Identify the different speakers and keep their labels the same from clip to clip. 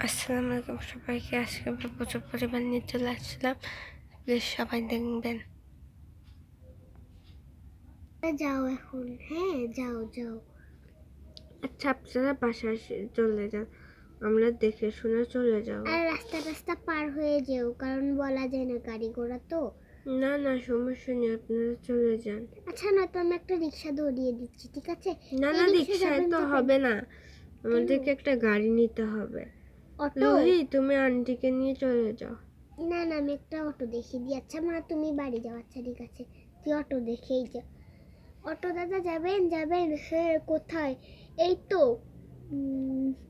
Speaker 1: আসসালামু আলাইকুম সবাইকে। আজকে আমরা প্রচুর পরিমাণ নিয়ে চলে আসছিলাম, প্লিজ সবাই দেখবেন।
Speaker 2: যাও এখন, হ্যাঁ যাও যাও।
Speaker 1: আচ্ছা, আপনারা বাসায় চলে যান, আমরা দেখে শুনে চলে যাব।
Speaker 2: আর রাস্তা পার হয়ে যেও, কারণ বলা যায় না, গাড়ি ঘোড়া তো।
Speaker 1: না না, সমস্যা নেই, আপনারা চলে যান।
Speaker 2: আচ্ছা, না তো আমি একটা রিক্সা ধরিয়ে দিচ্ছি, ঠিক আছে?
Speaker 1: না না, রিক্সায় তো হবে না, আমাদেরকে একটা গাড়ি নিতে হবে।
Speaker 2: অটো?
Speaker 1: রুহি, তুমি আন্টিকে নিয়ে চলে যাও।
Speaker 2: না না, আমি একটা অটো দেখিয়ে দিই। আচ্ছা মা, তুমি বাড়ি যাও। আচ্ছা ঠিক আছে, তুই অটো দেখেই যা। অটো দাদা যাবেন যাবেন? হ্যাঁ, কোথায়? এই তো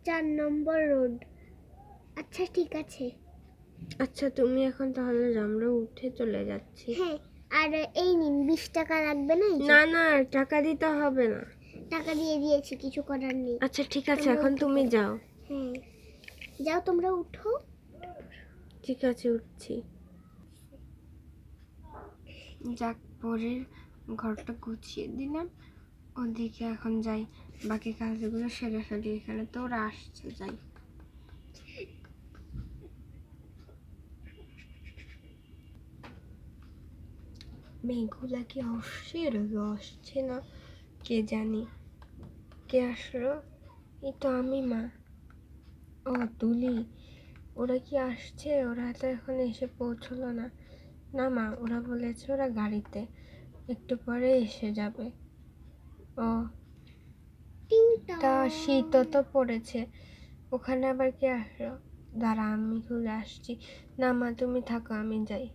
Speaker 2: 4 নম্বর রোড। আচ্ছা ঠিক আছে।
Speaker 1: আচ্ছা, তুমি এখন তাহলে যাও, আমরা উঠে চলে যাচ্ছি।
Speaker 2: হ্যাঁ, আর এই নিন 20 টাকা লাগবে না?
Speaker 1: না না, টাকা দিতে হবে না।
Speaker 2: টাকা দিয়ে দিয়েছি, কিছু করার নেই।
Speaker 1: আচ্ছা ঠিক আছে, এখন তুমি যাও।
Speaker 2: হ্যাঁ যাও, তোমরা উঠো।
Speaker 1: ঠিক আছে, উঠছি। যাক, পরের ঘরটা গুছিয়ে দিলাম, ওদিকে এখন যাই, বাকি কাজগুলো সেরে ফেলি। এখানে তো ওরা আসছে, যাই। মেয়েগুলা কি আসছে? আসছে না, কে জানি কে আসলো। এই তো আমি, মা। ও তুলি, ওরা কি আসছে? ওরা তো এখন এসে পৌঁছলো না। না মা, ওরা বলেছে ওরা গাড়িতে একটু পরে এসে যাবে। ও, তা শীতও তো পড়েছে, ওখানে আবার কে আসলো? দাঁড়া, আমি খুলে আসছি। না মা, তুমি থাকো, আমি যাই।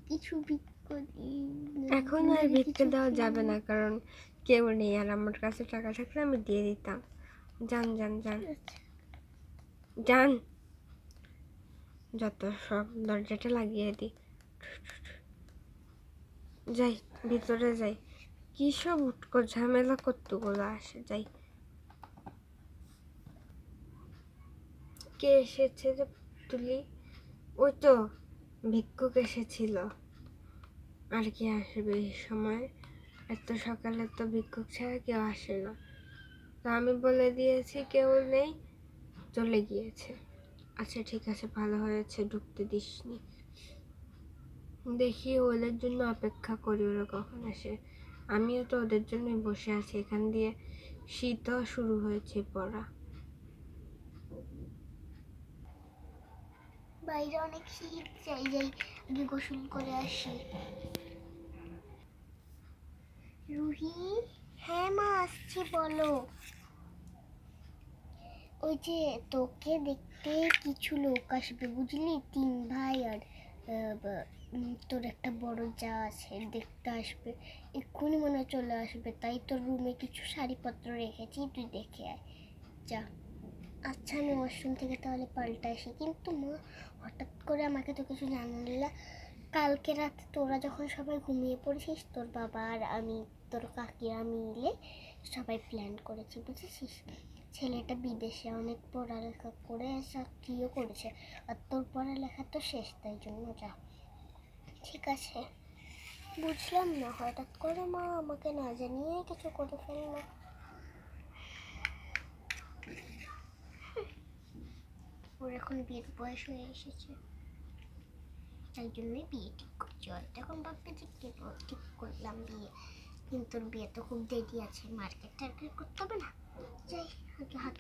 Speaker 2: কিছু
Speaker 1: এখন আর ভিক্ষে দেওয়া যাবে না, কারণ কেউ নেই, আর আমার কাছে টাকা থাকলে আমি দিয়ে দিতাম। যান যান যান যান, যত সব দরজাটা লাগিয়ে দিই। যাই, ভিতরে যাই। কি সব উটকো ঝামেলা কতগুলো আসে, যাই। কে এসেছে যে তুলি? ওই তো ভিক্ষুক এসেছিল, আর কি আসবে এই সময়? এত সকালে তো ভিক্ষুক ছাড়া কেউ আসে না। তো আমি বলে দিয়েছি কেউ নেই, চলে গিয়েছে। আচ্ছা ঠিক আছে, ভালো হয়েছে ঢুকতে দিসনি। দেখি ওদের জন্য অপেক্ষা করি, ওরা কখন আসে। আমিও তো ওদের জন্যই বসে আছি, এখান দিয়ে শীতও শুরু হয়েছে পড়া।
Speaker 2: বাইরে অনেক শীত, যাই যাই আগে গোসল করে আসি। রুহি? হ্যাঁ মা, আসছি, বলো। ওই যে তোকে দেখতে কিছু লোক আসবে, বুঝলি? 3 ভাই আর তোর একটা বড় যা আছে, দেখতে আসবে। এক্ষুনি মনে হয় চলে আসবে, তাই তোর রুমে কিছু শাড়িপত্র রেখেছি, তুই দেখে আয়, যা। আচ্ছা, আমি ওয়াশরুম থেকে তাহলে পাল্টা আসি। কিন্তু মা, হঠাৎ করে আমাকে তো কিছু জানালি না। কালকে রাতে তোরা যখন সবাই ঘুমিয়ে পড়েছিস, তোর বাবা আর আমি, তোর কাকিরা মিলে সবাই প্ল্যান করেছি, বুঝেছিস? ছেলেটা বিদেশে অনেক পড়ালেখা করে চাকরিও করেছে, আর তোর পড়ালেখা তো শেষ, তাই জন্য যা। ঠিক আছে, বুঝলাম না, হঠাৎ করে মা আমাকে না জানিয়ে কিছু করে ফেললো। ওর এখন বিয়ের বয়স হয়ে এসেছে, তাই জন্যই বিয়ে ঠিক করছি। হয়তো এখন ভাববে যে কেন ঠিক করলাম বিয়ে, কিন্তু তোর বিয়ে তো খুব দেরি আছে, মার্কেট টার্কেট করতে হবে না। যাই, আগে হাত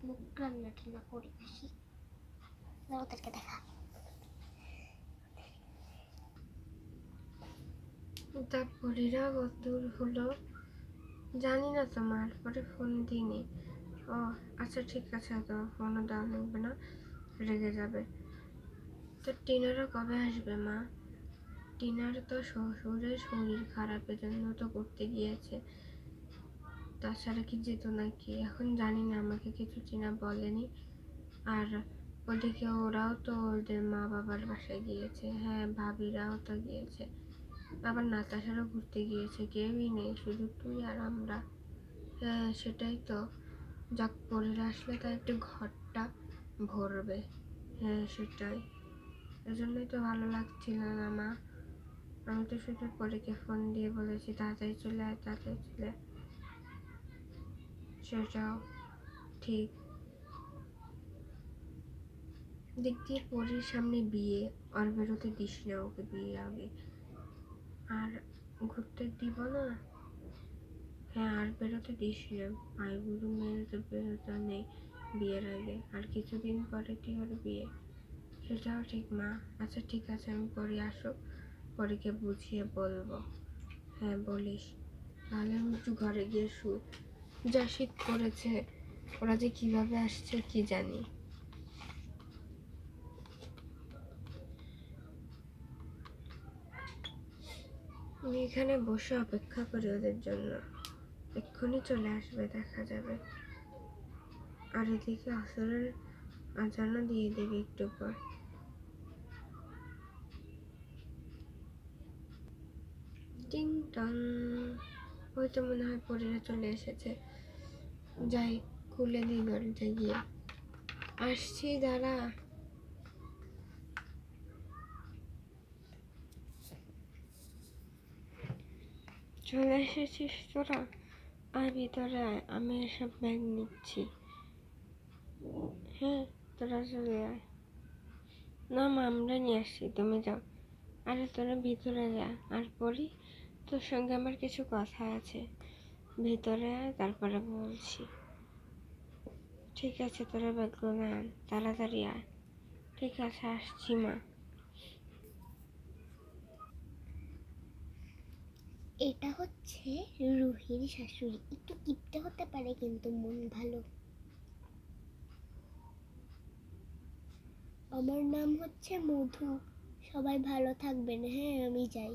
Speaker 2: মুখ রান্না টান্না করে আসি, ওদেরকে দেখা।
Speaker 1: তারপরেরা কত দূর হলো জানি না, তোমার পরে ফোন দিইনি। ও আচ্ছা ঠিক আছে, তো ফোনও দেওয়া লাগবে না, রেগে যাবে। তো টিনারা কবে আসবে মা? টিনার তো শ্বশুরের শরীর খারাপের জন্য তো করতে গিয়েছে, তাছাড়া কি যেত নাকি? এখন জানি না, আমাকে কিছু টিনা বলেনি। আর ওদিকে ওরাও তো ওদের মা বাবার বাসায় গিয়েছে। হ্যাঁ, ভাবিরাও তো গিয়েছে, আবার নাতাশারও ঘুরতে গিয়েছে, কেউই নেই, শুধু তুই আর আমরা। হ্যাঁ সেটাই তো, যাক পরের আসলে তার একটু ঘরটা ভরবে। হ্যাঁ সেটাই। এজন্যই তো ভালো লাগছিল না মা। আমি তো শুধু পরীকে ফোন দিয়ে বলেছি তাড়াতাড়ি চলে আয়, তাড়াতাড়ি চলে আয়। সেটাও ঠিক। দিক দিয়ে পরীর সামনে বিয়ে, আর বেরোতে দিস না ওকে বিয়ে আগে। আর ঘুরতে দিব না। হ্যাঁ, আর বেরোতে দিস না। ভাইগুলো মেরে তো বেরোতে নেই বিয়ের আগে, আর কিছুদিন পরে তুই ওর বিয়ে। সেটাও ঠিক মা। আচ্ছা ঠিক আছে, আমি পরে আসুক পরীকে বুঝিয়ে বলবো। হ্যাঁ বলিস। তাহলে আমি একটু ঘরে গিয়ে শুই। যা শীত পড়েছে, ওরা যে কিভাবে আসছে কি জানি। আমি এখানে বসে অপেক্ষা করি ওদের জন্য, এক্ষুনি চলে আসবে দেখা যাবে। আর এদিকে আসরের আজানও দিয়ে দেবে একটু পর। টিং টং, ওই তো মনে হয় পরীরা চলে এসেছে। যাই খুলে দিই দরজা গিয়ে। আসছি, দাঁড়া। চলে এসেছিস তোরা? আর ভিতরে আয়, আমি এসব ব্যাগ নিচ্ছি। হ্যাঁ, তোরা চলে আয়। না মা, আমরা নিয়ে আসছি, তুমি যাও। আরে তোরা ভিতরে যা। আর পড়ি, তোর সঙ্গে আমার কিছু কথা আছে। ভিতরে আয়, তারপরে বলছি। ঠিক আছে, তোরা ব্যাগগুলো আন, তাড়াতাড়ি আয়। ঠিক আছে, আসছি মা।
Speaker 2: এটা হচ্ছে রুহির শাশুড়ি, একটু কিপটে হতে পারে কিন্তু মন ভালো। আমার নাম হচ্ছে মধু, সবাই ভালো থাকবেন। হ্যাঁ, আমি যাই।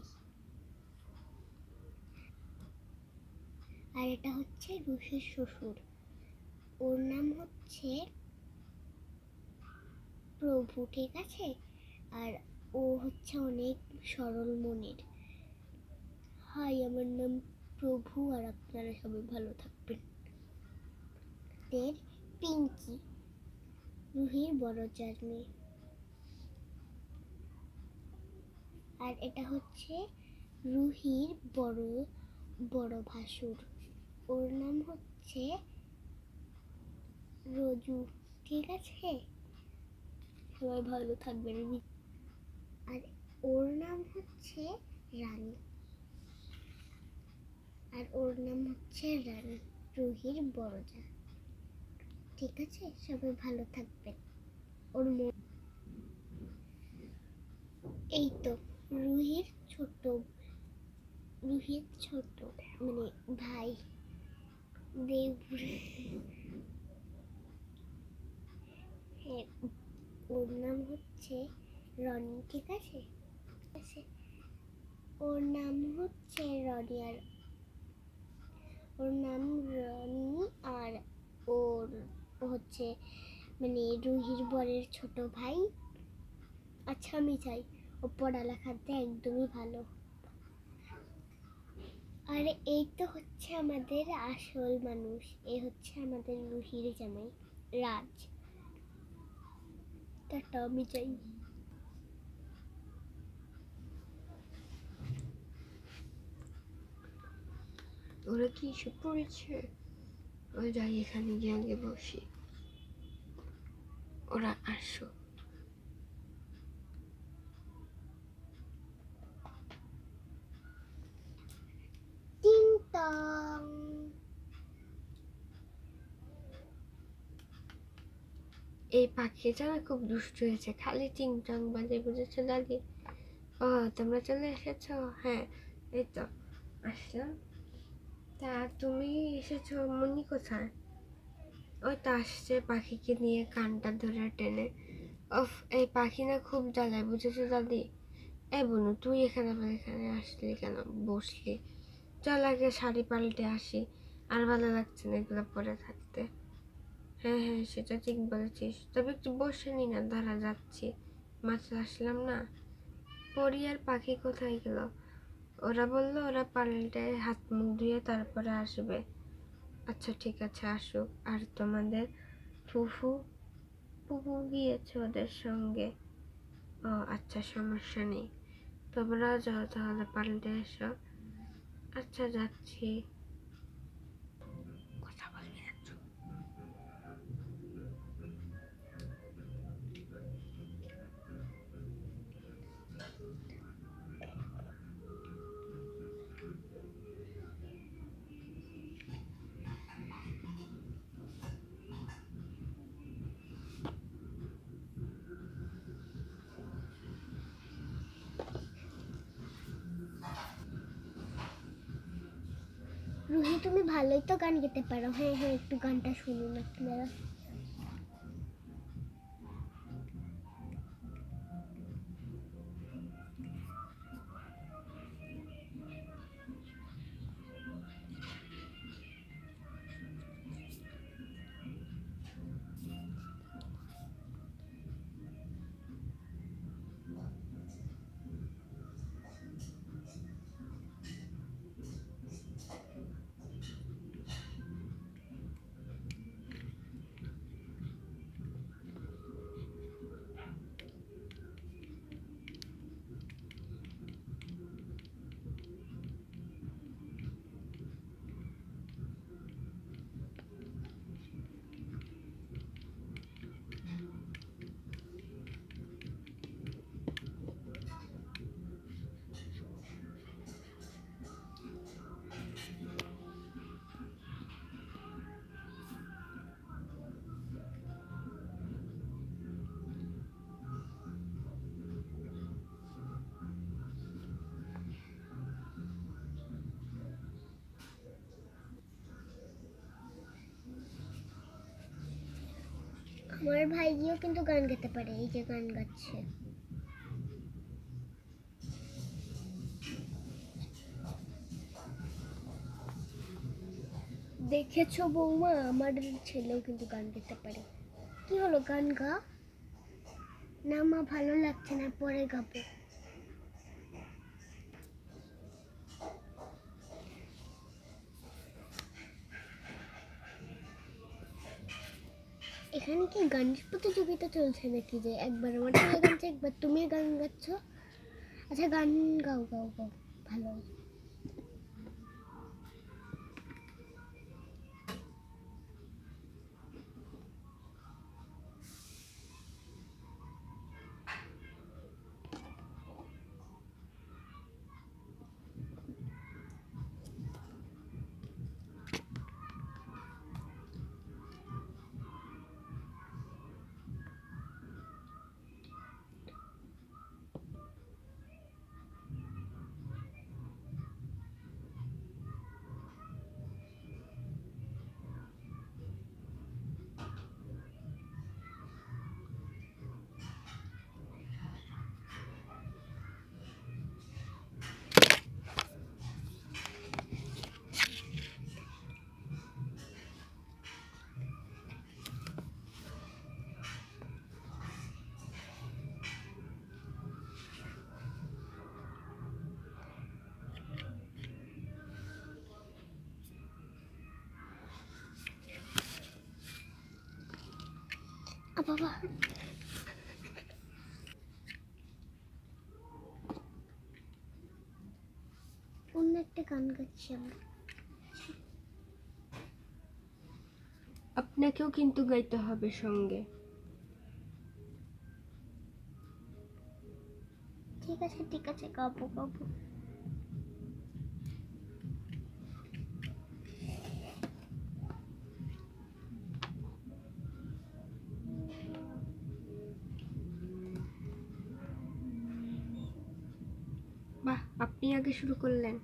Speaker 2: আর এটা হচ্ছে রুহির শ্বশুর, ওর নাম হচ্ছে প্রভু, ঠিক আছে? আর ও হচ্ছে অনেক সরল মনের। হাই, আমার নাম প্রভু, আর আপনারা সবাই ভালো থাকবেন। পিঙ্কি, রুহির বড় জার মেয়ে। আর এটা হচ্ছে রুহির বড় বড় ভাসুর, ওর নাম হচ্ছে রজু, ঠিক আছে? সবাই ভালো থাকবেন। আর ওর নাম হচ্ছে রানী, আর ওর নাম হচ্ছে রানী, রুহির বড় যা, ঠিক আছে? সবাই ভালো থাকবেন। ওর এই তো রুহির ছোট মানে ভাই দেবুর। হ্যাঁ, ওর নাম হচ্ছে রনি, ঠিক আছে? ওর নাম হচ্ছে রনি, আর ওর নাম রনি। আর ওর হচ্ছে মানে রুহির বরের ছোট ভাই। আচ্ছা, আমি চাই ও পড়ালেখাতে একদমই ভালো। আর এই তো হচ্ছে আমাদের আসল মানুষ, এ হচ্ছে আমাদের রুহির জামাই রাজ। টাটা, আমি চাই।
Speaker 1: ওরা কি এসব পড়েছে? ওই যাই, এখানে গিয়ে আগে বসি, ওরা আসো।
Speaker 2: টিং টং।
Speaker 1: এই পাখিটা না খুব দুষ্ট হয়েছে, খালি টিং টং বাজে, বুঝেছো দাদি? ও, তোমরা চলে এসেছো? হ্যাঁ, এই তো আসলাম। তা তুমি এসেছো, মুন্নি কোথায়? ওই তো আসছে পাখিকে নিয়ে, কানটা ধরে টেনে। ওফ, এই পাখি না খুব জ্বালায়, বুঝেছো দাদি? এই বোনু, তুই এখানে আবার এখানে আসলি কেন, বসলি? চল আগে শাড়ি পাল্টে আসি, আর ভালো লাগছে না এগুলো পরে থাকতে। হ্যাঁ হ্যাঁ, সেটা ঠিক বলেছিস, তবে একটু বসে নি না, দাঁড়া যাচ্ছি, মাত্র আসলাম না। পরি আর পাখি কোথায় গেল? ওরা বললো ওরা পাল্টে হাত মুখ ধুয়ে তারপরে আসবে। আচ্ছা ঠিক আছে, আসুক। আর তোমাদের ফুফু ফুফু গিয়েছে ওদের সঙ্গে। ও আচ্ছা, সমস্যা নেই। তোমরা যাও তাহলে, পাল্টে এসো। আচ্ছা, যাচ্ছি। কথা বলবি না, চুপ।
Speaker 2: রুহি, তুমি ভালোই তো গান গেতে পারো। হ্যাঁ হ্যাঁ, একটু গানটা শুনুন আপনারা। আমার ভাইও কিন্তু গান গাইতে পারে, এই যে গান গাচ্ছে। দেখেছো বৌমা, আমার ছেলেও কিন্তু গান গাইতে পারে। কি হলো, গান গা। না মা, ভালো লাগছে না, পরে গাবো। এখানে কি গান প্রতিযোগিতা চলছে নাকি, যে একবার আমার ছেলে গানছে একবার তুমি গান গাচ্ছ? আচ্ছা, গান গাও গাও গাও, ভালো। বাবা, অন্য একটা গান গাচ্ছি আমরা।
Speaker 1: আপনাকেও কিন্তু গাইতে হবে সঙ্গে।
Speaker 2: ঠিক আছে ঠিক আছে, গাবো গাবো।
Speaker 1: বাহ, আপনি আগে শুরু করলেন।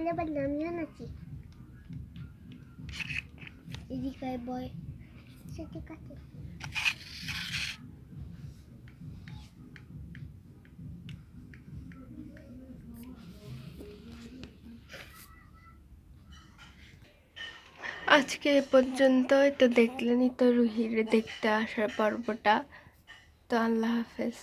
Speaker 2: তাহলে আবার নামিও নাকি এদিকে বয় সে ঠিক আছে
Speaker 1: আজকে এ পর্যন্তই। তো দেখলেনই তো রুহির দেখতে আসার পর্বটা। তো আল্লাহ হাফেজ।